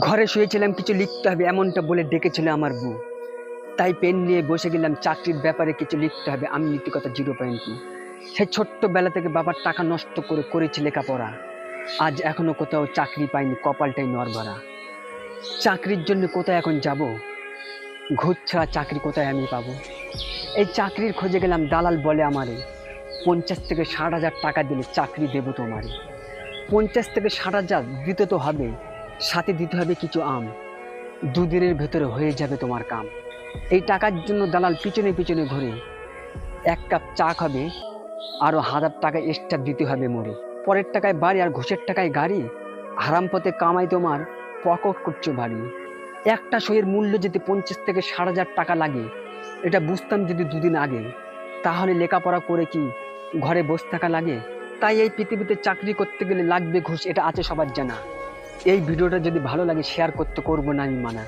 ঘরে শুয়েছিলাম, কিছু লিখতে হবে এমনটা বলে ডেকেছিল আমার বউ। তাই পেন নিয়ে বসে গেলাম, চাকরির ব্যাপারে কিছু লিখতে হবে। আমি নীতিকথা 0.2। সেই ছোট্টবেলা থেকে বাবার টাকা নষ্ট করে করেছি লেখাপড়া, আজ এখনো কোথাও চাকরি পাইনি, কপালটাই নড়বড়া। চাকরির জন্য কোথায় এখন যাব? ঘুষ ছাড়া চাকরি কোথায় আমি পাবো? এই চাকরির খোঁজে গেলাম, দালাল বলে আমারে 50 থেকে 60 হাজার টাকা দিলে চাকরি দেবো তোমারে। 50 থেকে 60 হাজার দিতে তো হবে, সাথে দিতে হবে কিছু আম। 2 দিনের ভেতরে হয়ে যাবে তোমার কাম। এই টাকার জন্য দালাল পিছনে পিছনে ঘুরে। 1 কাপ চা খাবে, আরো 1000 টাকা এক্সট্রা দিতে হবে মোরে। পরের টাকায় বাড়ি আর ঘুষের টাকায় গাড়ি, হারাম পথে কামাই তোমার, পকেট করছো ভারী। একটা সইয়ের মূল্য যদি 50 থেকে 60 হাজার টাকা লাগে, এটা বুঝতাম যদি 2 দিন আগে, তাহলে লেখাপড়া করে কি ঘরে বসে থাকা লাগে? তাই এই পৃথিবীতে চাকরি করতে গেলে লাগবে ঘুষ, এটা আছে সবার জানা। এই ভিডিওটা যদি ভালো লাগে শেয়ার করতে, করবো না আমি মানা।